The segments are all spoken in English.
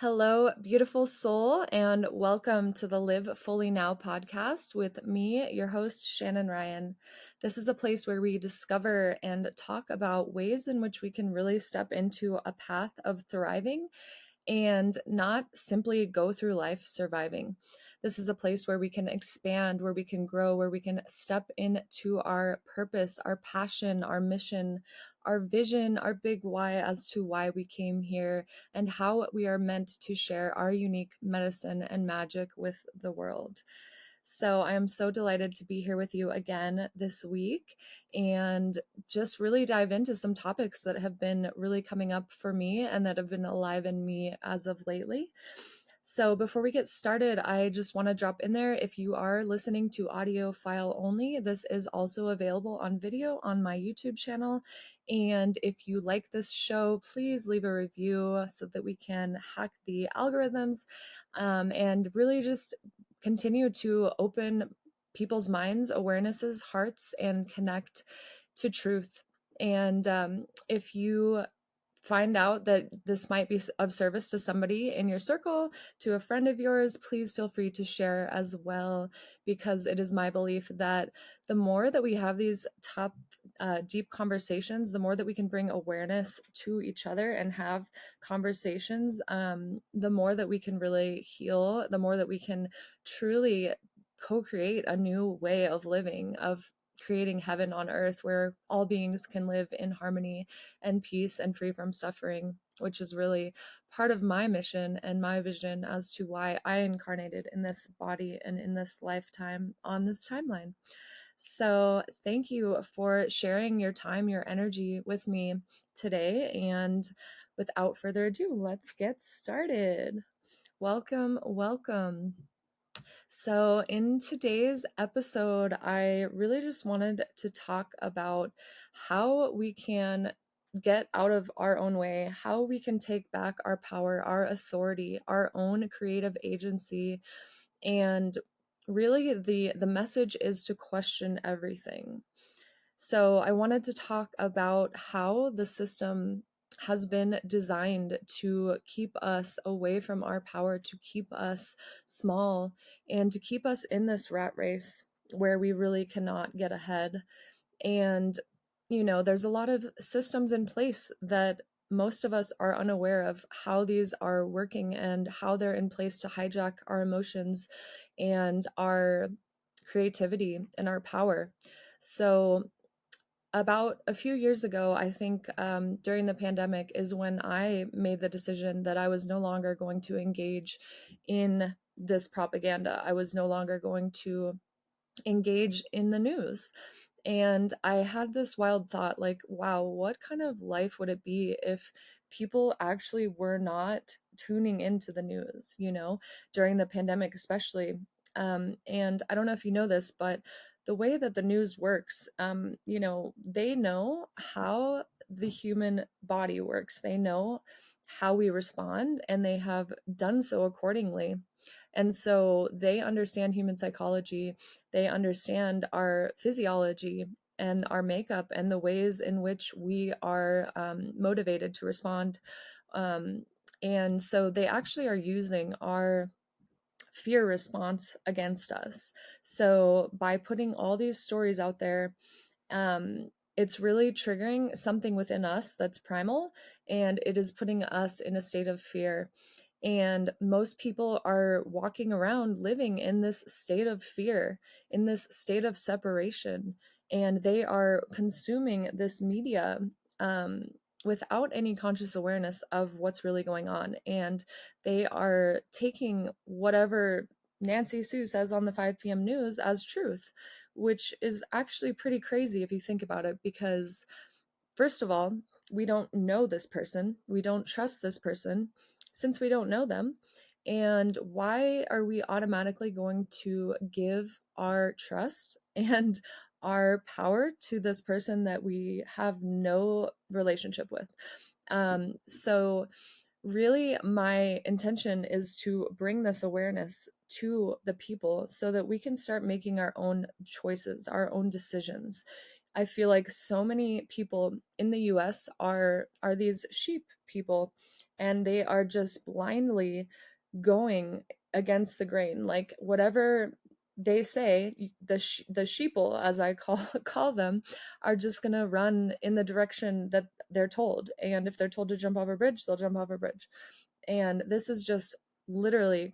Hello, beautiful soul, and welcome to the Live Fully Now podcast with me, your host, Shannon Ryan. This is a place where we discover and talk about ways in which we can really step into a path of thriving and not simply go through life surviving. This is a place where we can expand, where we can grow, where we can step into our purpose, our passion, our mission, our vision, our big why as to why we came here and how we are meant to share our unique medicine and magic with the world. So I am so delighted to be here with you again this week and just really dive into some topics that have been really coming up for me and that have been alive in me as of lately. So before we get started, I just want to drop in there. If you are listening to audio file only, this is also available on video on my YouTube channel. And if you like this show, please leave a review so that we can hack the algorithms and really just continue to open people's minds, awarenesses, hearts, and connect to truth. And if you find out that this might be of service to somebody in your circle, to a friend of yours, please feel free to share as well, because it is my belief that the more that we have these tough, deep conversations, the more that we can bring awareness to each other and have conversations, the more that we can really heal, the more that we can truly co-create a new way of living, of creating heaven on earth where all beings can live in harmony and peace and free from suffering, which is really part of my mission and my vision as to why I incarnated in this body and in this lifetime on this timeline. So, thank you for sharing your time, your energy with me today. And without further ado, let's get started. Welcome, welcome. So, in today's episode, I really just wanted to talk about how we can get out of our own way, how we can take back our power, our authority, our own creative agency. And really, the message is to question everything. So, I wanted to talk about how the system has been designed to keep us away from our power, to keep us small, and to keep us in this rat race where we really cannot get ahead. And, there's a lot of systems in place that most of us are unaware of how these are working and how they're in place to hijack our emotions and our creativity and our power. So, about a few years ago, I think during the pandemic is when I made the decision that I was no longer going to engage in this propaganda. I was no longer going to engage in the news. And I had this wild thought like, wow, what kind of life would it be if people actually were not tuning into the news, during the pandemic, especially? And I don't know if you know this, but the way that the news works, they know how the human body works, they know how we respond, and they have done so accordingly. And so they understand human psychology, they understand our physiology and our makeup and the ways in which we are motivated to respond. Um, and so they actually are using our fear response against us. So by putting all these stories out there, it's really triggering something within us that's primal, and it is putting us in a state of fear. And most people are walking around living in this state of fear, in this state of separation, and they are consuming this media um, without any conscious awareness of what's really going on. And they are taking whatever Nancy Sue says on the 5 p.m. news as truth, which is actually pretty crazy if you think about it, because first of all, we don't know this person. We don't trust this person since we don't know them. And why are we automatically going to give our trust and our power to this person that we have no relationship with? So, really, my intention is to bring this awareness to the people so that we can start making our own choices, our own decisions. I feel like so many people in the US are these sheep people, and they are just blindly going against the grain. Like whatever they say, the sheeple, as I call call them, are just going to run in the direction that they're told. And if they're told to jump off a bridge, they'll jump off a bridge. And this is just literally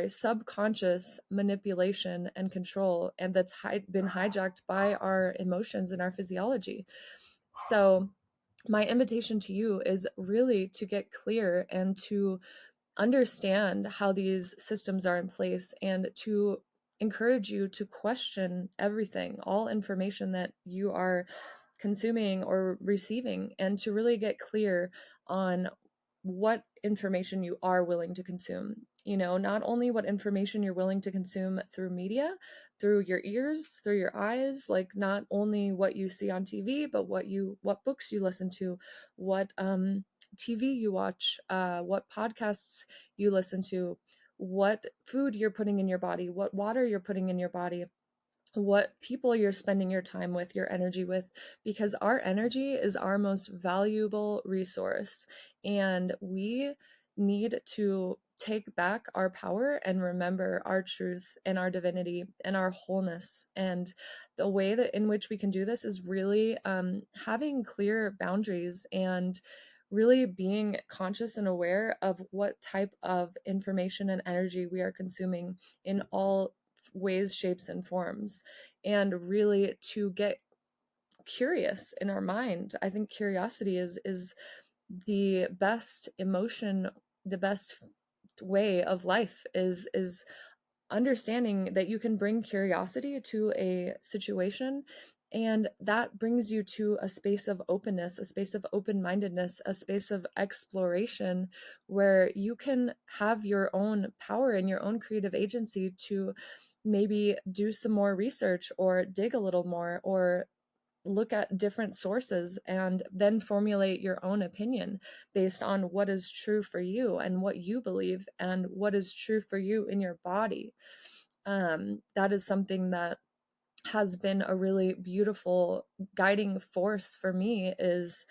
subconscious manipulation and control, and that's been hijacked by our emotions and our physiology. So my invitation to you is really to get clear and to understand how these systems are in place, and to encourage you to question everything, all information that you are consuming or receiving, and to really get clear on what information you are willing to consume. You know, not only what information you're willing to consume through media, through your ears, through your eyes, like not only what you see on TV, but what books you listen to, what TV you watch, what podcasts you listen to, what food you're putting in your body, what water you're putting in your body, what people you're spending your time with, your energy with, because our energy is our most valuable resource. And we need to take back our power and remember our truth and our divinity and our wholeness. And the way that in which we can do this is really having clear boundaries and really being conscious and aware of what type of information and energy we are consuming in all ways, shapes, and forms, and really to get curious in our mind. I think curiosity is the best emotion, the best way of life is understanding that you can bring curiosity to a situation, and that brings you to a space of openness, a space of open-mindedness, a space of exploration, where you can have your own power and your own creative agency to maybe do some more research or dig a little more or look at different sources and then formulate your own opinion based on what is true for you and what you believe and what is true for you in your body. That is something that has been a really beautiful guiding force for me, is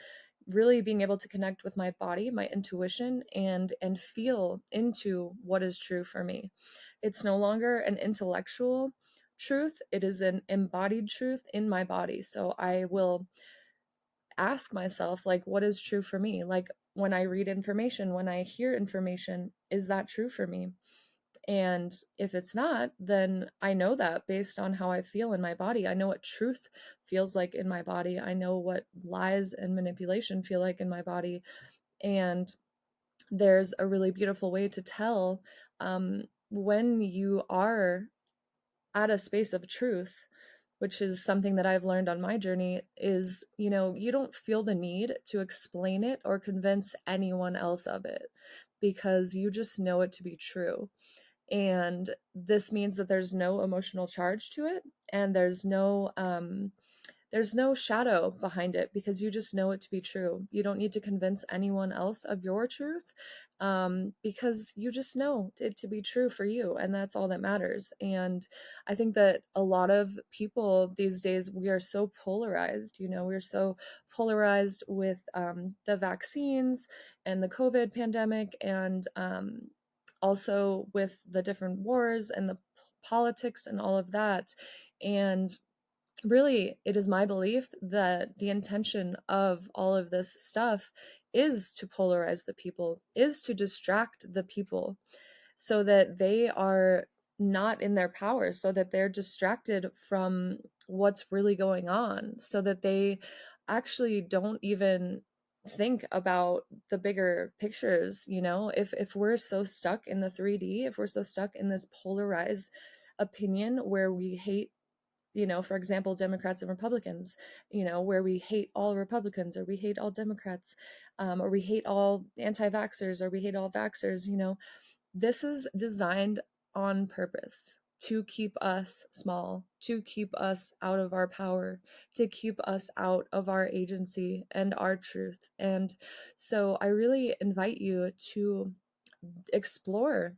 really being able to connect with my body, my intuition, and feel into what is true for me. It's no longer an intellectual truth, it is an embodied truth in my body. So I will ask myself, like, what is true for me? Like, when I read information, when I hear information, is that true for me? And if it's not, then I know that based on how I feel in my body. I know what truth feels like in my body. I know what lies and manipulation feel like in my body. And there's a really beautiful way to tell when you are at a space of truth, which is something that I've learned on my journey, is, you know, you don't feel the need to explain it or convince anyone else of it, because you just know it to be true. And this means that there's no emotional charge to it, and there's no shadow behind it, because you just know it to be true. You don't need to convince anyone else of your truth, because you just know it to be true for you, and that's all that matters. And I think that a lot of people these days, we are so polarized. You know, we're so polarized with the vaccines and the COVID pandemic, and also with the different wars and the politics and all of that. And really, it is my belief that the intention of all of this stuff is to polarize the people, is to distract the people so that they are not in their power, so that they're distracted from what's really going on, so that they actually don't even think about the bigger pictures. You know, if we're so stuck in the 3D, if we're so stuck in this polarized opinion where we hate, you know, for example, Democrats and Republicans, you know, where we hate all Republicans, or we hate all Democrats, or we hate all anti-vaxxers, or we hate all vaxxers, you know, this is designed on purpose to keep us small, to keep us out of our power, to keep us out of our agency and our truth. And so I really invite you to explore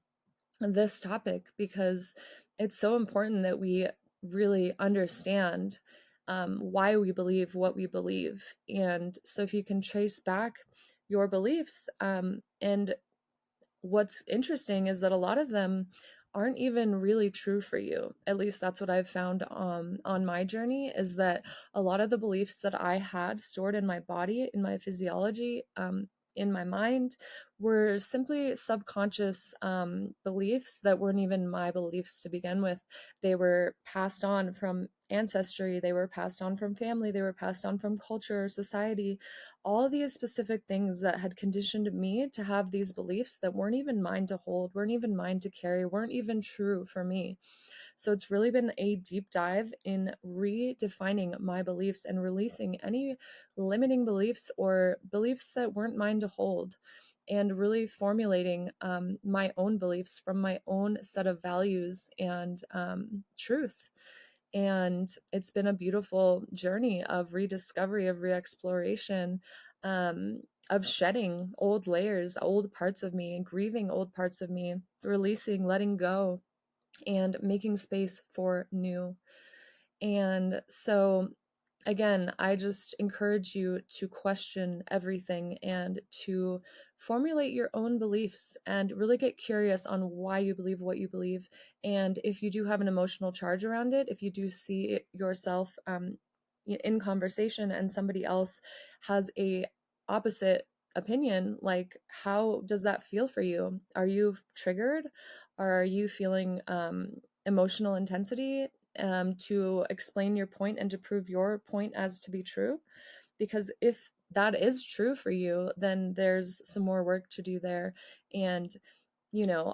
this topic, because it's so important that we really understand why we believe what we believe. And so if you can trace back your beliefs. And what's interesting is that a lot of them aren't even really true for you. At least that's what I've found on my journey, is that a lot of the beliefs that I had stored in my body, in my physiology, in my mind, were simply subconscious beliefs that weren't even my beliefs to begin with. They were passed on from ancestry, they were passed on from family, they were passed on from culture, society, all these specific things that had conditioned me to have these beliefs that weren't even mine to hold, weren't even mine to carry, weren't even true for me. So it's really been a deep dive in redefining my beliefs and releasing any limiting beliefs or beliefs that weren't mine to hold, and really formulating my own beliefs from my own set of values and truth. And it's been a beautiful journey of rediscovery, of re-exploration, of shedding old layers, old parts of me, grieving old parts of me, releasing, letting go, and making space for new. And so, again, I just encourage you to question everything and to formulate your own beliefs and really get curious on why you believe what you believe. And if you do have an emotional charge around it, if you do see it yourself in conversation and somebody else has a opposite opinion, like, how does that feel for you? Are you triggered? Are you feeling emotional intensity to explain your point and to prove your point as to be true? Because if that is true for you, then there's some more work to do there. And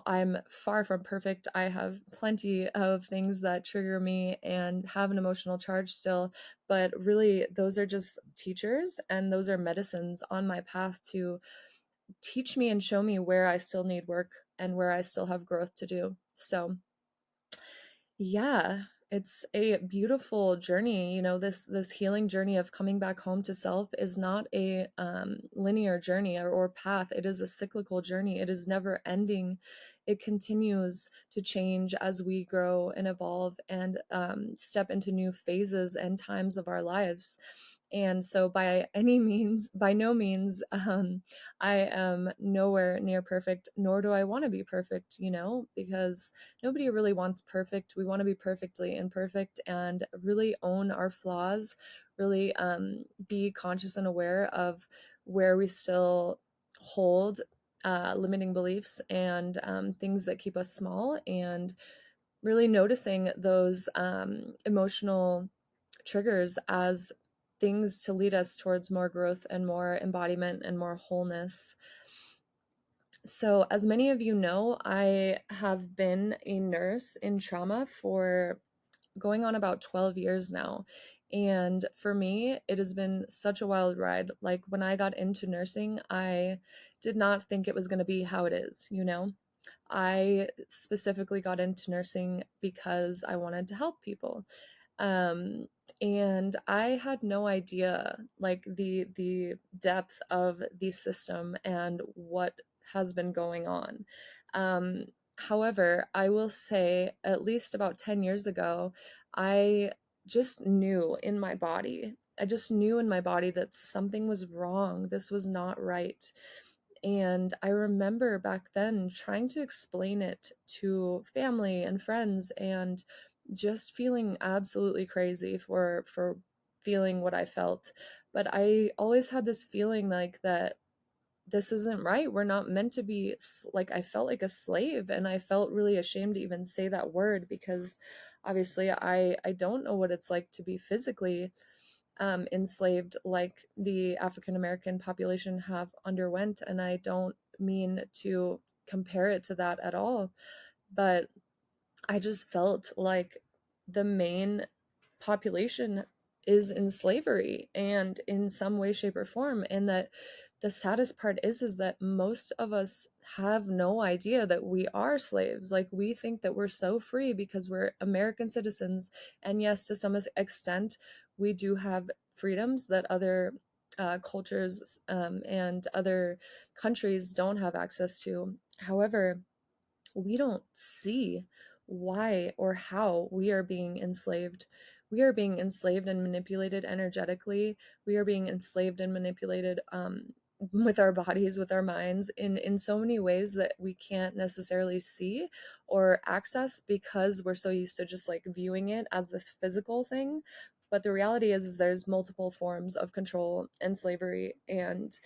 I'm far from perfect. I have plenty of things that trigger me and have an emotional charge still, but really those are just teachers and those are medicines on my path to teach me and show me where I still need work and where I still have growth to do. So yeah, it's a beautiful journey. This healing journey of coming back home to self is not a linear journey or path. It is a cyclical journey. It is never ending. It continues to change as we grow and evolve and step into new phases and times of our lives. And so, by no means, I am nowhere near perfect, nor do I want to be perfect, because nobody really wants perfect. We want to be perfectly imperfect and really own our flaws, really be conscious and aware of where we still hold limiting beliefs and things that keep us small, and really noticing those emotional triggers as things to lead us towards more growth and more embodiment and more wholeness. So, as many of you know, I have been a nurse in trauma for going on about 12 years now. And for me, it has been such a wild ride. Like, when I got into nursing, I did not think it was going to be how it is. I specifically got into nursing because I wanted to help people. Um, and I had no idea, like, the depth of the system and what has been going on. Um, However, I will say at least about 10 years ago, I just knew in my body. I just knew in my body that something was wrong. This was not right. And I remember back then trying to explain it to family and friends and just feeling absolutely crazy for feeling what I felt. But I always had this feeling like that this isn't right. We're not meant to be, like, I felt like a slave, and I felt really ashamed to even say that word because obviously I don't know what it's like to be physically enslaved like the African American population have underwent. And I don't mean to compare it to that at all, but I just felt like the main population is in slavery and in some way, shape, or form. And that the saddest part is that most of us have no idea that we are slaves. Like, we think that we're so free because we're American citizens. And yes, to some extent, we do have freedoms that other cultures and other countries don't have access to. However, we don't see why or how we are being enslaved. We are being enslaved and manipulated energetically. We are being enslaved and manipulated with our bodies, with our minds in so many ways that we can't necessarily see or access because we're so used to just like viewing it as this physical thing. But the reality is there's multiple forms of control and slavery. And,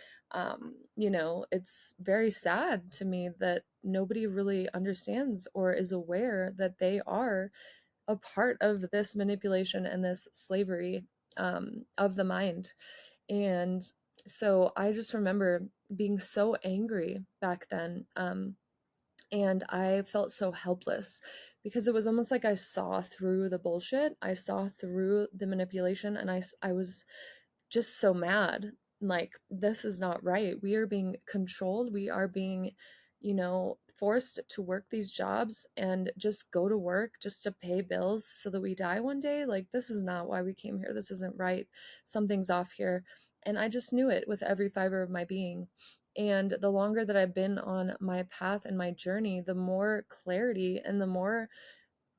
it's very sad to me that nobody really understands or is aware that they are a part of this manipulation and this slavery of the mind. And so I just remember being so angry back then. And I felt so helpless because it was almost like I saw through the bullshit. I saw through the manipulation, and I was just so mad. Like, this is not right. We are being controlled. We are being, forced to work these jobs and just go to work just to pay bills so that we die one day. Like, this is not why we came here. This isn't right. Something's off here. And I just knew it with every fiber of my being. And the longer that I've been on my path and my journey, the more clarity and the more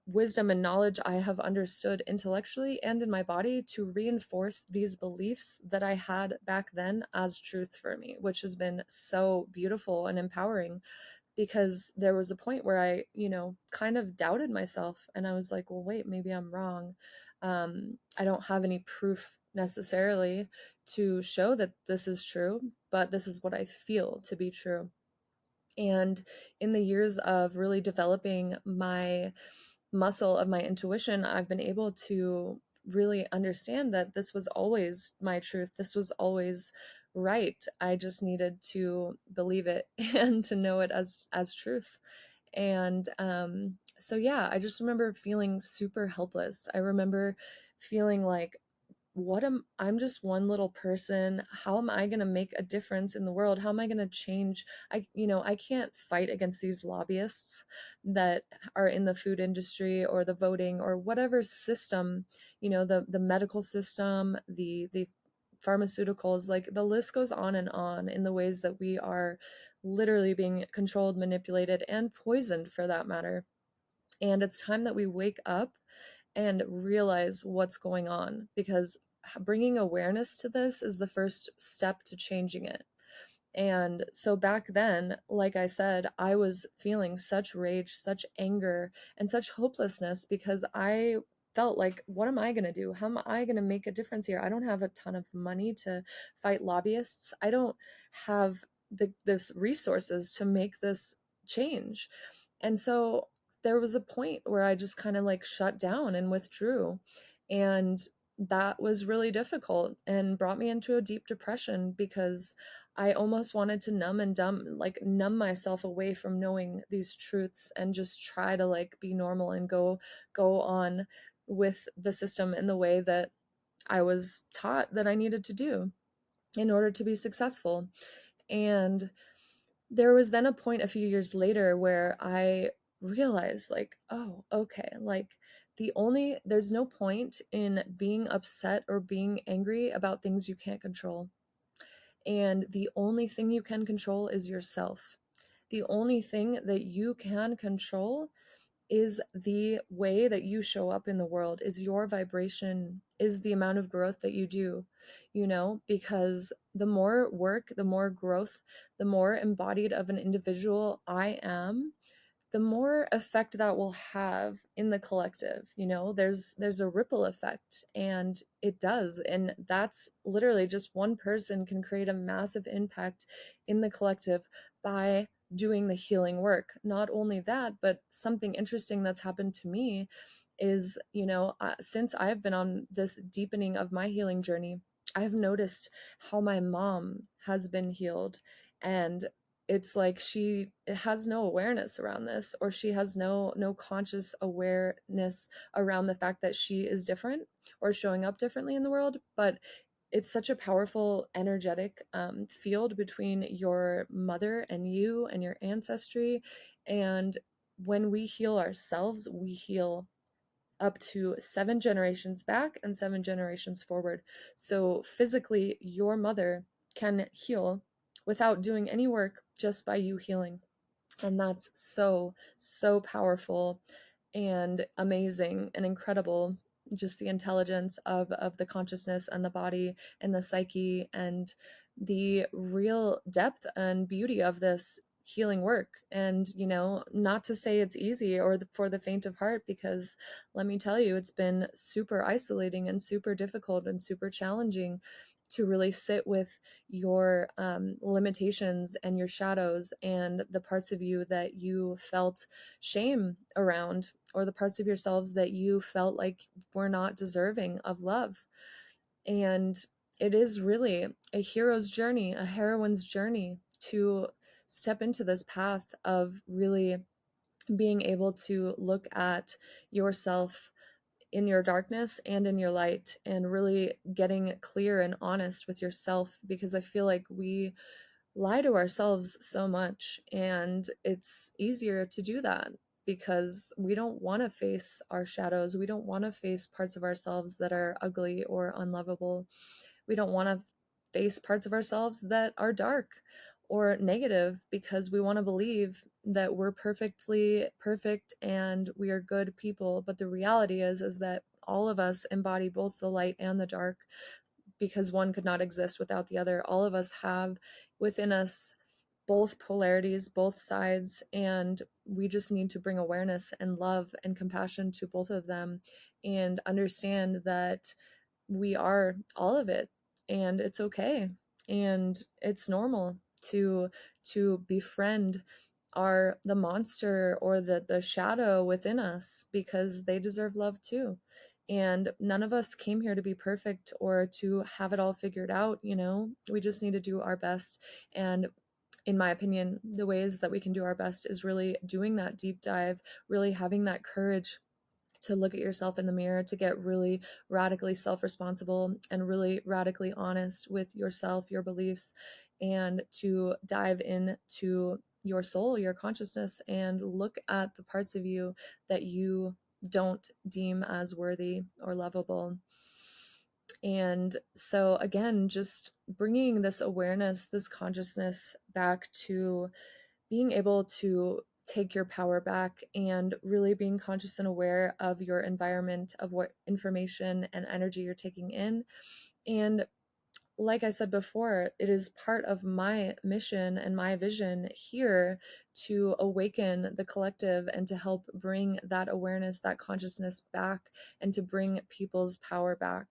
wisdom and knowledge I have understood intellectually and in my body to reinforce these beliefs that I had back then as truth for me, which has been so beautiful and empowering. Because there was a point where I, kind of doubted myself, and I was like, well, wait, maybe I'm wrong. I don't have any proof necessarily to show that this is true, but this is what I feel to be true. And in the years of really developing my muscle of my intuition, I've been able to really understand that this was always my truth. This was always right. I just needed to believe it and to know it as truth. And so yeah, I just remember feeling super helpless. I remember feeling like, I'm just one little person. How am I going to make a difference in the world? How am I going to change? I can't fight against these lobbyists that are in the food industry or the voting or whatever system, the medical system, the pharmaceuticals, like the list goes on and on in the ways that we are literally being controlled, manipulated, and poisoned for that matter. And it's time that we wake up and realize what's going on, because bringing awareness to this is the first step to changing it. And so back then, like I said, I was feeling such rage, such anger, and such hopelessness because I felt like, what am I going to do? How am I going to make a difference here? I don't have a ton of money to fight lobbyists. I don't have this resources to make this change. And so there was a point where I just kind of like shut down and withdrew. And that was really difficult and brought me into a deep depression because I almost wanted to numb myself away from knowing these truths and just try to like be normal and go on with the system in the way that I was taught that I needed to do in order to be successful. And there was then a point a few years later where I realized, like, oh, okay, like there's no point in being upset or being angry about things you can't control. And the only thing you can control is yourself. The only thing that you can control is the way that you show up in the world, is your vibration, is the amount of growth that you do, because the more work, the more growth, the more embodied of an individual I am, the more effect that will have in the collective. There's a ripple effect, and it does, and that's literally just one person can create a massive impact in the collective by doing the healing work. Not only that, but something interesting that's happened to me is, since I've been on this deepening of my healing journey, I've noticed how my mom has been healed. And it's like she has no awareness around this, or she has no conscious awareness around the fact that she is different or showing up differently in the world. But it's such a powerful energetic field between your mother and you and your ancestry. And when we heal ourselves, we heal up to 7 generations back and 7 generations forward. So physically, your mother can heal without doing any work, just by you healing. And that's so, so powerful and amazing and incredible. Just the intelligence of the consciousness and the body and the psyche, and the real depth and beauty of this healing work. And, not to say it's easy or for the faint of heart, because let me tell you, it's been super isolating and super difficult and super challenging to really sit with your limitations and your shadows and the parts of you that you felt shame around, or the parts of yourselves that you felt like were not deserving of love. And it is really a hero's journey, a heroine's journey to step into this path of really being able to look at yourself in your darkness and in your light, and really getting clear and honest with yourself, because I feel like we lie to ourselves so much, and it's easier to do that because we don't want to face our shadows. We don't want to face parts of ourselves that are ugly or unlovable. We don't want to face parts of ourselves that are dark or negative, because we want to believe that we're perfectly perfect and we are good people. But the reality is that all of us embody both the light and the dark, because one could not exist without the other. All of us have within us both polarities, both sides, and we just need to bring awareness and love and compassion to both of them, and understand that we are all of it, and it's okay, and it's normal to befriend the monster or the shadow within us, because they deserve love too. And none of us came here to be perfect or to have it all figured out. We just need to do our best. And in my opinion, the ways that we can do our best is really doing that deep dive, really having that courage to look at yourself in the mirror, to get really radically self responsible and really radically honest with yourself, your beliefs, and to dive into your soul, your consciousness, and look at the parts of you that you don't deem as worthy or lovable. And so, again, just bringing this awareness, this consciousness back to being able to take your power back, and really being conscious and aware of your environment, of what information and energy you're taking in. And like I said before, it is part of my mission and my vision here to awaken the collective and to help bring that awareness, that consciousness back, and to bring people's power back.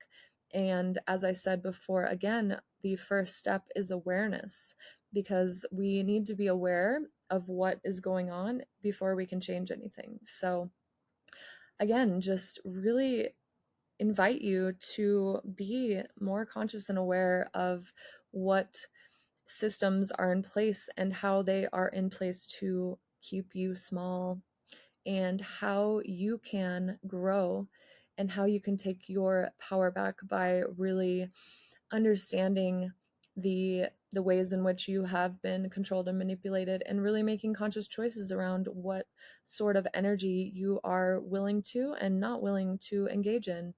And as I said before, again, the first step is awareness, because we need to be aware of what is going on before we can change anything. So, again, just really invite you to be more conscious and aware of what systems are in place and how they are in place to keep you small, and how you can grow, and how you can take your power back by really understanding the ways in which you have been controlled and manipulated, and really making conscious choices around what sort of energy you are willing to and not willing to engage in.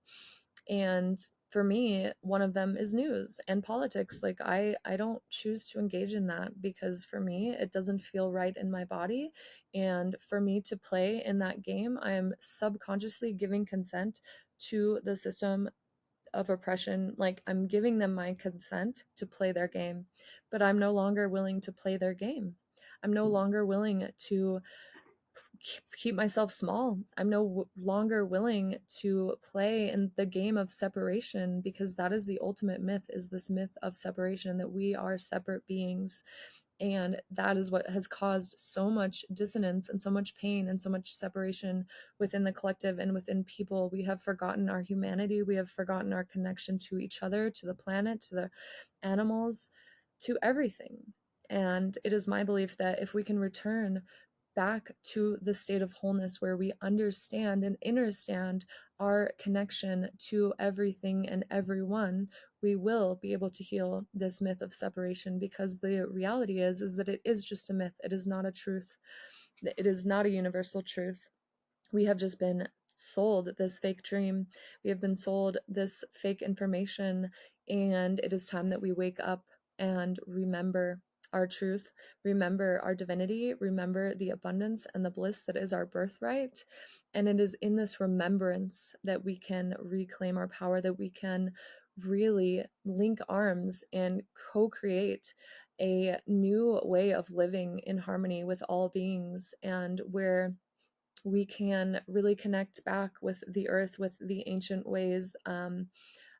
And for me, one of them is news and politics. Like, I don't choose to engage in that, because for me it doesn't feel right in my body. And for me to play in that game, I am subconsciously giving consent to the system of oppression. Like, I'm giving them my consent to play their game, but I'm no longer willing to play their game. I'm no longer willing to keep myself small. I'm no longer willing to play in the game of separation, because that is the ultimate myth, is this myth of separation, that we are separate beings. And that is what has caused so much dissonance and so much pain and so much separation within the collective and within people. We have forgotten our humanity. We have forgotten our connection to each other, to the planet, to the animals, to everything. And it is my belief that if we can return back to the state of wholeness, where we understand and understand our connection to everything and everyone, we will be able to heal this myth of separation. Because the reality is that it is just a myth. It is not a truth. It is not a universal truth. We have just been sold this fake dream. We have been sold this fake information. And it is time that we wake up and remember our truth, remember our divinity, remember the abundance and the bliss that is our birthright. And it is in this remembrance that we can reclaim our power, that we can really link arms and co-create a new way of living in harmony with all beings, and where we can really connect back with the earth, with the ancient ways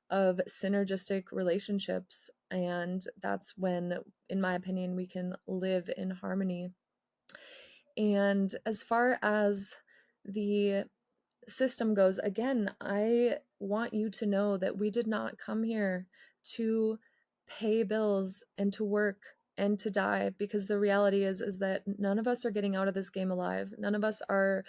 of synergistic relationships. And that's when, in my opinion, we can live in harmony. And as far as the system goes, again, I want you to know that we did not come here to pay bills and to work and to die, because the reality is that none of us are getting out of this game alive. None of us are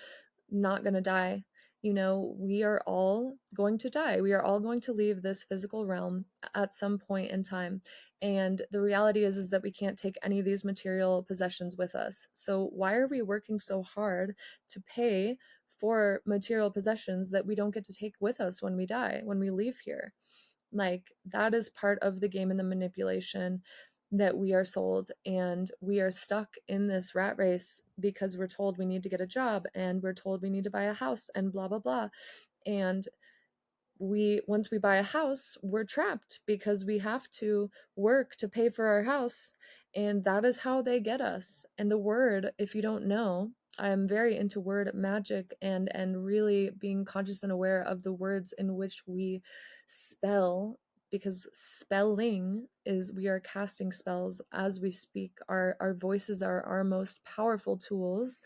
not going to die. You know, we are all going to die. We are all going to leave this physical realm at some point in time. And the reality is that we can't take any of these material possessions with us. So why are we working so hard to pay for material possessions that we don't get to take with us when we die, when we leave here? Like, that is part of the game and the manipulation that we are sold. And we are stuck in this rat race because we're told we need to get a job, and we're told we need to buy a house, and blah blah blah. And once we buy a house, we're trapped because we have to work to pay for our house. And that is how they get us. And the word, if you don't know, I'm very into word magic, and really being conscious and aware of the words in which we spell, because spelling is, we are casting spells as we speak. Our voices are our most powerful tools.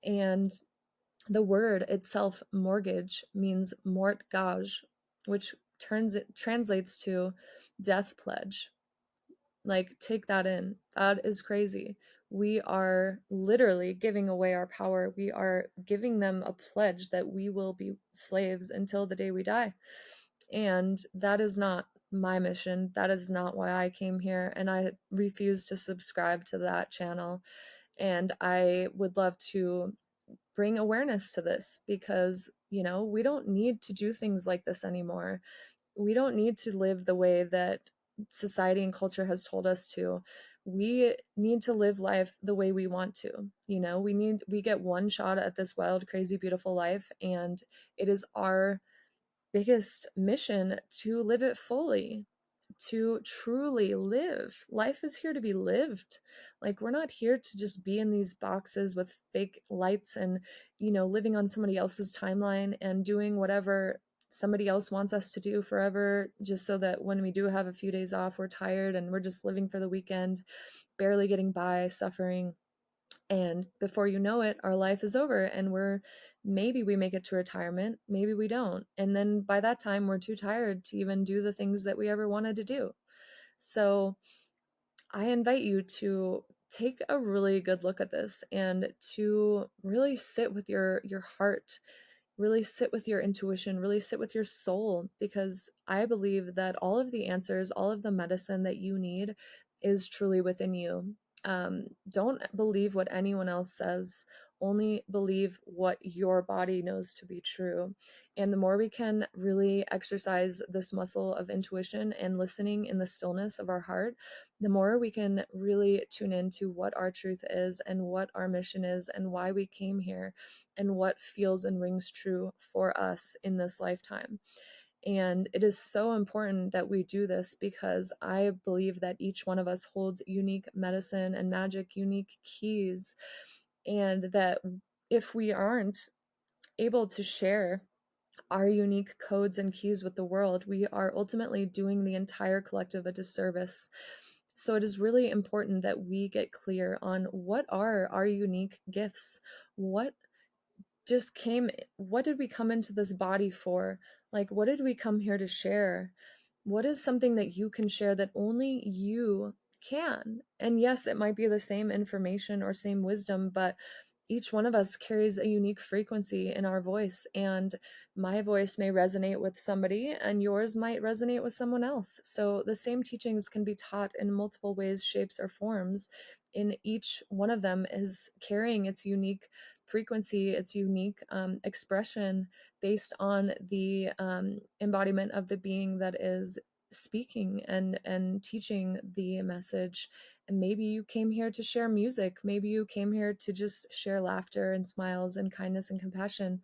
And the word itself, mortgage, means mortgage, which translates to death pledge. Like, take that in. That is crazy. We are literally giving away our power. We are giving them a pledge that we will be slaves until the day we die. And that is not my mission. That is not why I came here. And I refuse to subscribe to that channel. And I would love to bring awareness to this, because, you know, we don't need to do things like this anymore. We don't need to live the way that society and culture has told us to. We need to live life the way we want to. You know, we get one shot at this wild, crazy, beautiful life, and it is our biggest mission to live it fully, to truly live. Life is here to be lived. Like, we're not here to just be in these boxes with fake lights and, you know, living on somebody else's timeline and doing whatever somebody else wants us to do forever, just so that when we do have a few days off, we're tired and we're just living for the weekend, barely getting by, suffering. And before you know it, our life is over, and maybe we make it to retirement, maybe we don't. And then by that time, we're too tired to even do the things that we ever wanted to do. So I invite you to take a really good look at this, and to really sit with your heart, really sit with your intuition, really sit with your soul, because I believe that all of the answers, all of the medicine that you need is truly within you. Don't believe what anyone else says. Only believe what your body knows to be true. And the more we can really exercise this muscle of intuition and listening in the stillness of our heart, the more we can really tune into what our truth is, and what our mission is, and why we came here, and what feels and rings true for us in this lifetime. And it is so important that we do this, because I believe that each one of us holds unique medicine and magic, unique keys, and that if we aren't able to share our unique codes and keys with the world, we are ultimately doing the entire collective a disservice. So it is really important that we get clear on what are our unique gifts. What did we come into this body for? Like, what did we come here to share? What is something that you can share that only you can? And yes, it might be the same information or same wisdom, but each one of us carries a unique frequency in our voice, and my voice may resonate with somebody and yours might resonate with someone else. So the same teachings can be taught in multiple ways, shapes, or forms, and each one of them is carrying its unique frequency, its unique expression, based on the embodiment of the being that is speaking and teaching the message. And maybe you came here to share music, maybe you came here to just share laughter and smiles and kindness and compassion.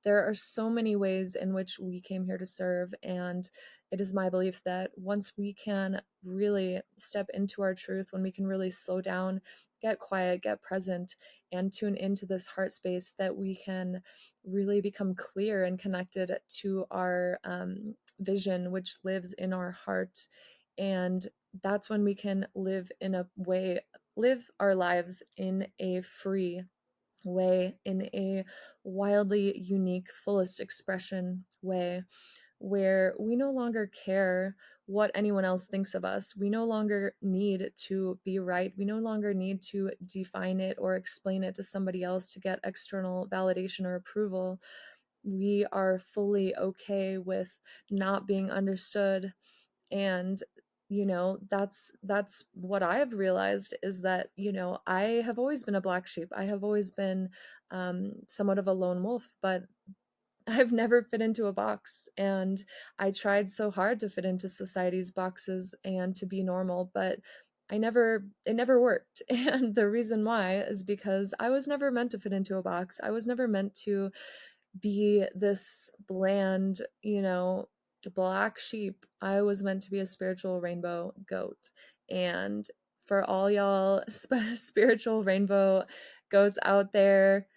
There are so many ways in which we came here to serve, and it is my belief that once we can really step into our truth, when we can really slow down, get quiet, get present, and tune into this heart space, that we can really become clear and connected to our vision, which lives in our heart. And that's when we can live our lives in a free way, in a wildly unique, fullest expression way, where we no longer care what anyone else thinks of us. We no longer need to be right. We no longer need to define it or explain it to somebody else to get external validation or approval. We are fully okay with not being understood. And that's what I've realized, is that I have always been a black sheep. I have always been somewhat of a lone wolf, but I've never fit into a box. And I tried so hard to fit into society's boxes and to be normal, but it never worked. And the reason why is because I was never meant to fit into a box. I was never meant to be this bland, black sheep. I was meant to be a spiritual rainbow goat. And for all y'all spiritual rainbow goats out there,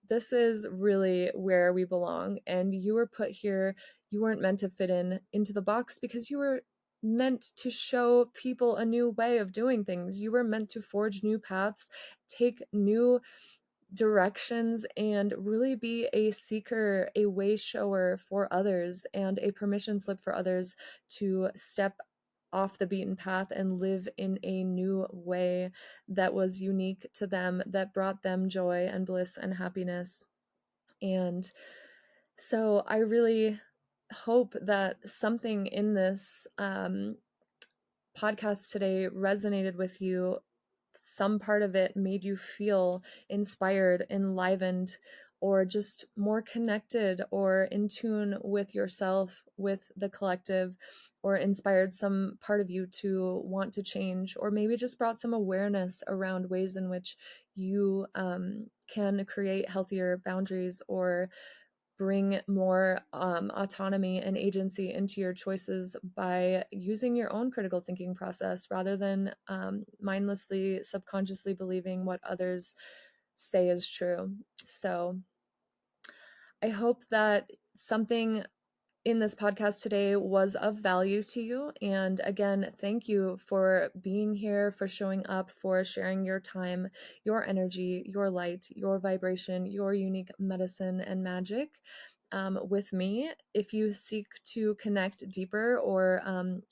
this is really where we belong. And you were put here. You weren't meant to fit into the box, because you were meant to show people a new way of doing things. You were meant to forge new paths, take new directions, and really be a seeker, a way shower for others, and a permission slip for others to step off the beaten path and live in a new way that was unique to them, that brought them joy and bliss and happiness. And so I really hope that something in this podcast today resonated with you. Some part of it made you feel inspired, enlivened, or just more connected or in tune with yourself, with the collective, or inspired some part of you to want to change, or maybe just brought some awareness around ways in which you can create healthier boundaries, or bring more autonomy and agency into your choices by using your own critical thinking process, rather than mindlessly, subconsciously believing what others say is true. So I hope that something in this podcast today was of value to you. And again, thank you for being here, for showing up, for sharing your time, your energy, your light, your vibration, your unique medicine and magic with me. If you seek to connect deeper, or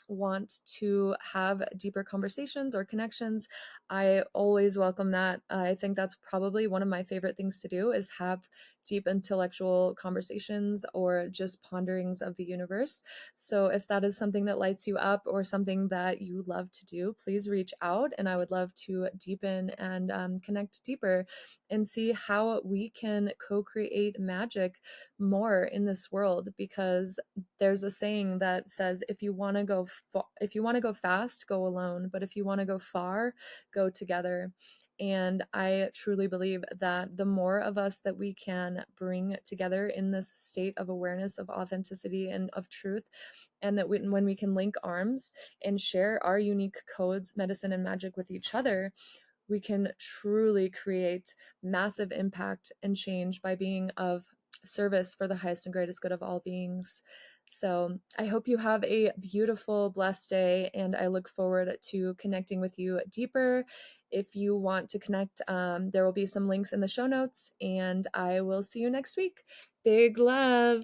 want to have deeper conversations or connections, I always welcome that. I think that's probably one of my favorite things to do, is have deep intellectual conversations or just ponderings of the universe. So if that is something that lights you up, or something that you love to do, please reach out, and I would love to deepen and connect deeper, and see how we can co-create magic more in this world. Because there's a saying that says, if you want to if you want to go fast, go alone, but if you want to go far, go together. And I truly believe that the more of us that we can bring together in this state of awareness, of authenticity, and of truth, and that when we can link arms and share our unique codes, medicine, and magic with each other, we can truly create massive impact and change by being of service for the highest and greatest good of all beings. So I hope you have a beautiful, blessed day, and I look forward to connecting with you deeper. If you want to connect, there will be some links in the show notes, and I will see you next week. Big love.